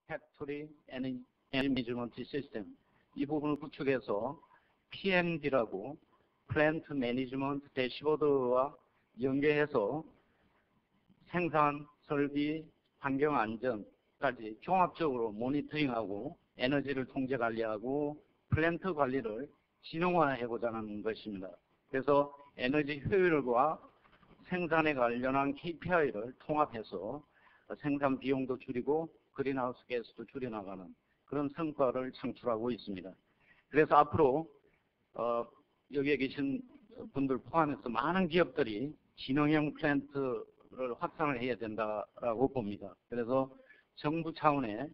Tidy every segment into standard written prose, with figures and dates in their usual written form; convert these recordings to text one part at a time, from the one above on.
팩토리 에너지 매니지먼트 시스템, 이 부분을 구축해서 PMD라고 플랜트 매니지먼트 대시보드와 연계해서 생산, 설비, 환경 안전까지 종합적으로 모니터링하고 에너지를 통제 관리하고 플랜트 관리를 진흥화하고자 하는 것입니다. 그래서 에너지 효율과 생산에 관련한 KPI를 통합해서 생산 비용도 줄이고 그린하우스 가스도 줄여나가는 그런 성과를 창출하고 있습니다. 그래서 앞으로 여기에 계신 분들 포함해서 많은 기업들이 진흥형 플랜트를 확산을 해야 된다라고 봅니다. 그래서 정부 차원의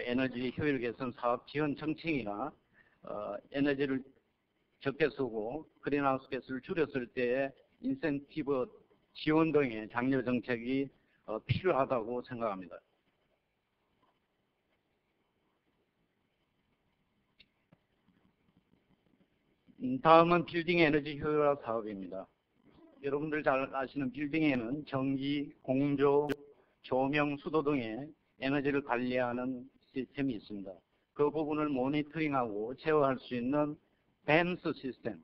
에너지 효율 개선 사업 지원 정책이나 에너지를 적게 쓰고 그린하우스 가스를 줄였을 때의 인센티브 지원 등의 장려 정책이 필요하다고 생각합니다. 다음은 빌딩 에너지 효율화 사업입니다. 여러분들 잘 아시는 빌딩에는 전기, 공조, 조명, 수도 등의 에너지를 관리하는 시스템이 있습니다. 그 부분을 모니터링하고 제어할 수 있는 BEMS 시스템,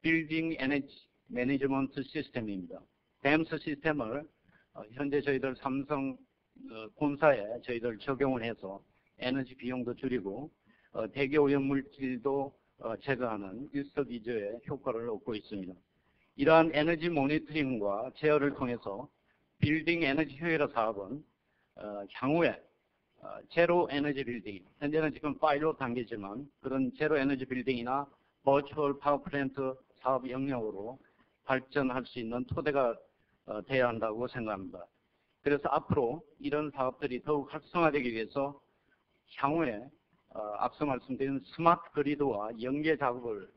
빌딩 에너지 매니지먼트 시스템입니다. BEMS 시스템을 현재 저희들 삼성 본사에 저희들 적용을 해서 에너지 비용도 줄이고 대기 오염물질도 제거하는 일석이조의 효과를 얻고 있습니다. 이러한 에너지 모니터링과 제어를 통해서 빌딩 에너지 효율화 사업은 향후에 제로 에너지 빌딩, 현재는 지금 파일럿 단계지만 그런 제로 에너지 빌딩이나 버추얼 파워 플랜트 사업 영역으로 발전할 수 있는 토대가 돼야 한다고 생각합니다. 그래서 앞으로 이런 사업들이 더욱 활성화되기 위해서 향후에 앞서 말씀드린 스마트 그리드와 연계 작업을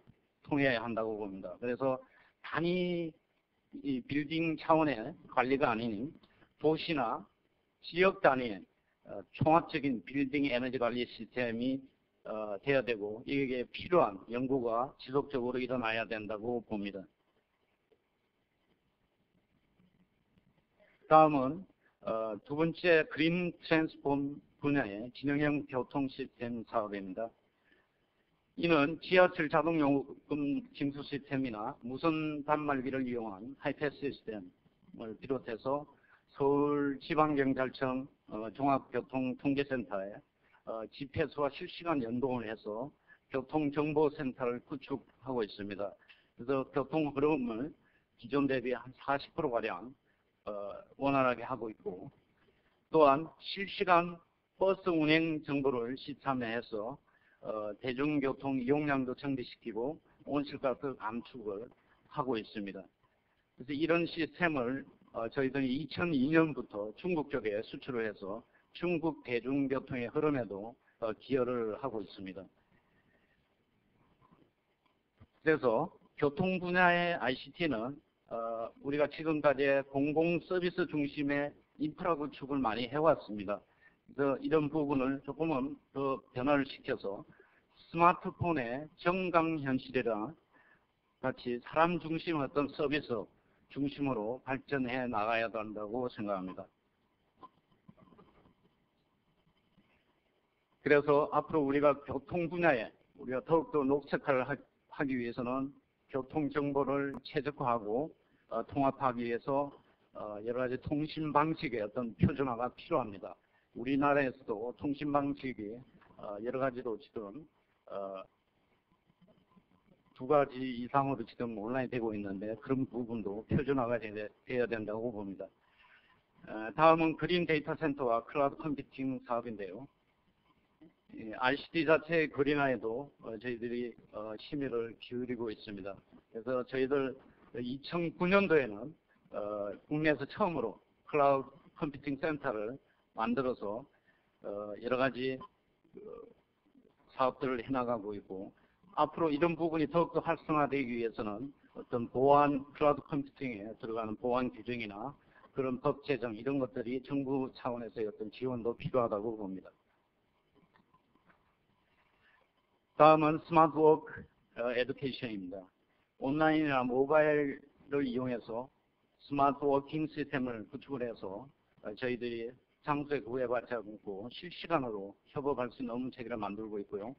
통해야 한다고 봅니다. 그래서 단위 이 빌딩 차원의 관리가 아닌 도시나 지역 단위의 종합적인 빌딩 에너지 관리 시스템이 돼야 되고 이게 필요한 연구가 지속적으로 일어나야 된다고 봅니다. 다음은 두 번째 그린 트랜스폼 분야의 진영형 교통 시스템 사업입니다. 이는 지하철 자동 요금 징수 시스템이나 무선 단말기를 이용한 하이패스 시스템을 비롯해서 서울지방경찰청 종합교통통제센터에 GPS와 실시간 연동을 해서 교통정보센터를 구축하고 있습니다. 그래서 교통 흐름을 기존 대비 한 40%가량 원활하게 하고 있고 또한 실시간 버스 운행 정보를 시참해서 대중교통 이용량도 정비시키고 온실가스 감축을 하고 있습니다. 그래서 이런 시스템을 저희들이 2002년부터 중국 쪽에 수출을 해서 중국 대중교통의 흐름에도 기여를 하고 있습니다. 그래서 교통 분야의 ICT는 우리가 지금까지 공공 서비스 중심의 인프라 구축을 많이 해왔습니다. 그래서 이런 부분을 조금은 더 변화를 시켜서 스마트폰의 정강현실이랑 같이 사람 중심의 어떤 서비스 중심으로 발전해 나가야 한다고 생각합니다. 그래서 앞으로 우리가 교통 분야에 우리가 더욱더 녹색화를 하기 위해서는 교통 정보를 최적화하고 통합하기 위해서 여러 가지 통신 방식의 어떤 표준화가 필요합니다. 우리나라에서도 통신 방식이 여러 가지로 지금 두 가지 이상으로 지금 온라인 되고 있는데 그런 부분도 표준화가 돼야 된다고 봅니다. 다음은 그린 데이터 센터와 클라우드 컴퓨팅 사업인데요. RCT 자체의 그린화에도 저희들이 심의를 기울이고 있습니다. 그래서 저희들 2009년도에는 국내에서 처음으로 클라우드 컴퓨팅 센터를 만들어서 여러 가지 사업들을 해나가고 있고 앞으로 이런 부분이 더욱더 활성화되기 위해서는 어떤 보안, 클라우드 컴퓨팅에 들어가는 보안 규정이나 그런 법 제정 이런 것들이 정부 차원에서의 어떤 지원도 필요하다고 봅니다. 다음은 스마트 워크 에듀케이션입니다. 온라인이나 모바일을 이용해서 스마트 워킹 시스템을 구축을 해서 저희들이 장소에 구애받지 않고 실시간으로 협업할 수 있는 업무 체계를 만들고 있고요.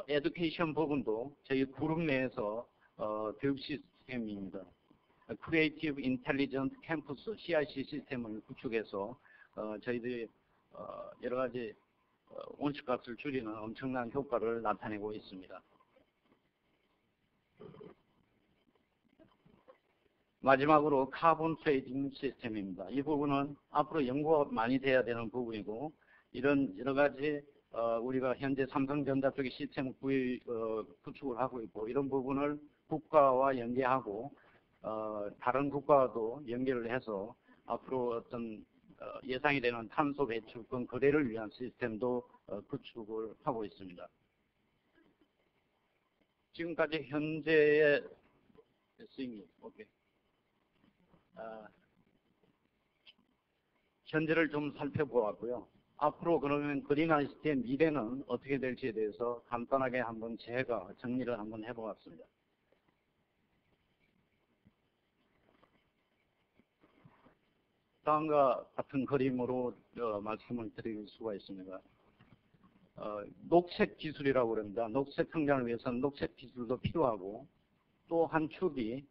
에듀케이션 부분도 저희 그룹 내에서 교육 시스템입니다. 크리에이티브 인텔리전트 캠퍼스 CIC 시스템을 구축해서 저희들이 여러 가지 온실가스를 줄이는 엄청난 효과를 나타내고 있습니다. 마지막으로 카본 트레이딩 시스템입니다. 이 부분은 앞으로 연구가 많이 돼야 되는 부분이고, 이런 여러 가지 우리가 현재 삼성전자 쪽의 시스템 구축을 하고 있고, 이런 부분을 국가와 연계하고 다른 국가와도 연결을 해서 앞으로 어떤 예상이 되는 탄소 배출권 거래를 위한 시스템도 구축을 하고 있습니다. 지금까지 현재의 현재를 좀 살펴보았고요. 앞으로 그러면 그린 ICT의 미래는 어떻게 될지에 대해서 간단하게 한번 제가 정리를 한번 해보았습니다. 다음과 같은 그림으로 말씀을 드릴 수가 있습니다. 녹색 기술이라고 합니다. 녹색 성장을 위해서는 녹색 기술도 필요하고, 또 한 축이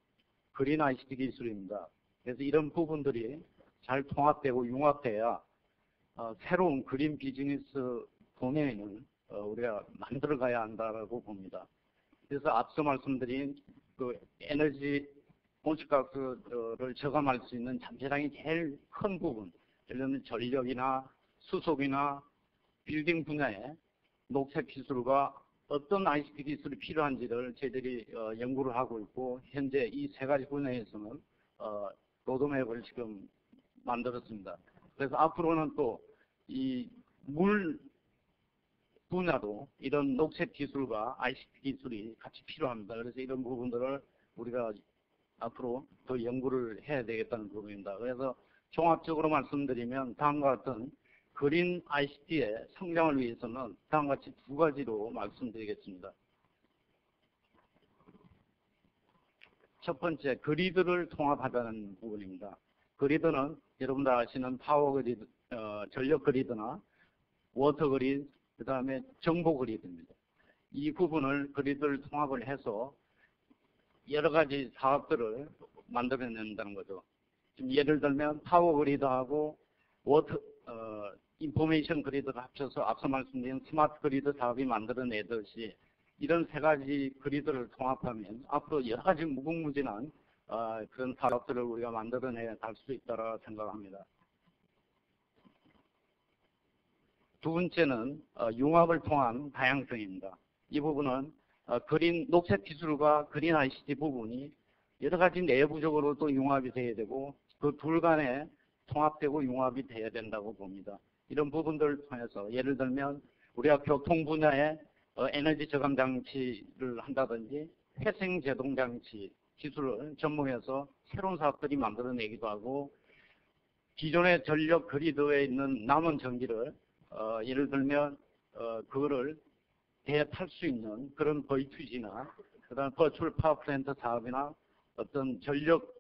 그린 ICT 기술입니다. 그래서 이런 부분들이 잘 통합되고 융합돼야 새로운 그린 비즈니스 도메인을 우리가 만들어가야 한다고 봅니다. 그래서 앞서 말씀드린 그 에너지 온실가스를 저감할 수 있는 잠재력이 제일 큰 부분, 예를 들면 전력이나 수속이나 빌딩 분야에 녹색 기술과 어떤 ICT 기술이 필요한지를 저희들이 연구를 하고 있고, 현재 이 세 가지 분야에서는 로드맵을 지금 만들었습니다. 그래서 앞으로는 또 이 물 분야도 이런 녹색 기술과 ICT 기술이 같이 필요합니다. 그래서 이런 부분들을 우리가 앞으로 더 연구를 해야 되겠다는 부분입니다. 그래서 종합적으로 말씀드리면 다음과 같은 그린 ICT의 성장을 위해서는 다음과 같이 두 가지로 말씀드리겠습니다. 첫 번째, 그리드를 통합하자는 부분입니다. 그리드는 여러분들 아시는 파워 그리드, 전력 그리드나 워터 그리드, 그 다음에 정보 그리드입니다. 이 부분을 그리드를 통합을 해서 여러 가지 사업들을 만들어낸다는 거죠. 지금 예를 들면 파워 그리드하고 워터 인포메이션 그리드를 합쳐서 앞서 말씀드린 스마트 그리드 사업이 만들어내듯이 이런 세 가지 그리드를 통합하면 앞으로 여러 가지 무궁무진한 그런 사업들을 우리가 만들어내야 할 수 있다고 생각합니다. 두 번째는 융합을 통한 다양성입니다. 이 부분은 그린 녹색 기술과 그린 ICT 부분이 여러 가지 내부적으로 또 융합이 돼야 되고 그 둘 간에 통합되고 융합이 돼야 된다고 봅니다. 이런 부분들을 통해서 예를 들면 우리가 교통 분야에 에너지 저감 장치를 한다든지 회생 제동 장치 기술을 접목해서 새로운 사업들이 만들어내기도 하고, 기존의 전력 그리드에 있는 남은 전기를 예를 들면 그거를 대탈 수 있는 그런 V2G나 그다음 버추얼 파워 플랜트 사업이나 어떤 전력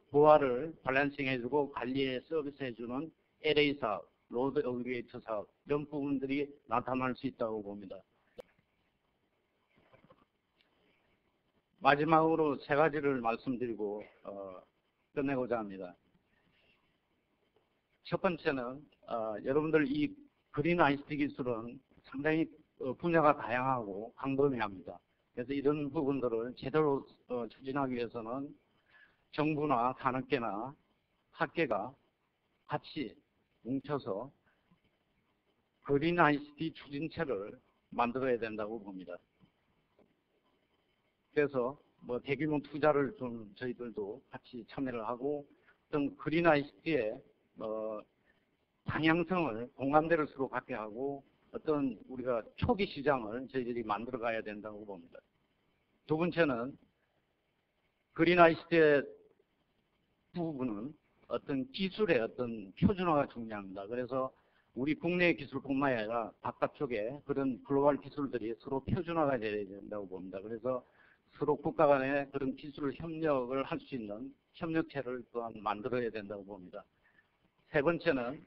부하를 밸런싱 해주고 관리에 서비스 해주는 LA 사업, 로드 어그리게이터 사업, 이런 부분들이 나타날 수 있다고 봅니다. 마지막으로 세 가지를 말씀드리고 끝내고자 합니다. 첫 번째는 여러분들 이 그린 ICT 기술은 상당히 분야가 다양하고 광범위합니다. 그래서 이런 부분들을 제대로 추진하기 위해서는 정부나 산업계나 학계가 같이 뭉쳐서 그린 ICT 추진체를 만들어야 된다고 봅니다. 그래서 대규모 투자를 좀 저희들도 같이 참여를 하고 어떤 그린 ICT의 방향성을 공감대를 서로 갖게 하고 어떤 우리가 초기 시장을 저희들이 만들어 가야 된다고 봅니다. 두 번째는 그린 ICT의 부분은 어떤 기술의 어떤 표준화가 중요합니다. 그래서 우리 국내 기술뿐만 아니라 바깥쪽에 그런 글로벌 기술들이 서로 표준화가 돼야 된다고 봅니다. 그래서 서로 국가 간에 그런 기술 협력을 할 수 있는 협력체를 또한 만들어야 된다고 봅니다. 세 번째는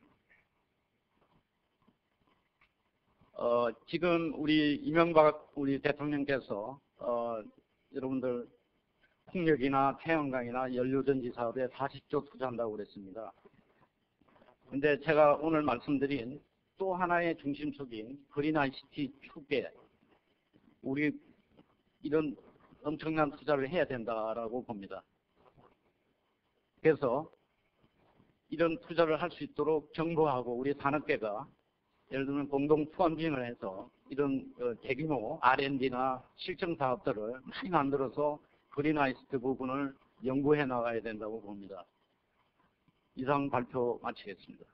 지금 우리 이명박 우리 대통령께서 여러분들 풍력이나 태양광이나 연료전지 사업에 40조 투자한다고 그랬습니다. 근데 제가 오늘 말씀드린 또 하나의 중심축인 그린 ICT 축에 우리 이런 엄청난 투자를 해야 된다라고 봅니다. 그래서 이런 투자를 할 수 있도록 정부하고 우리 산업계가 예를 들면 공동 투혼진을 해서 이런 대규모 R&D나 실증 사업들을 많이 만들어서 그린 ICT 부분을 연구해 나가야 된다고 봅니다. 이상 발표 마치겠습니다.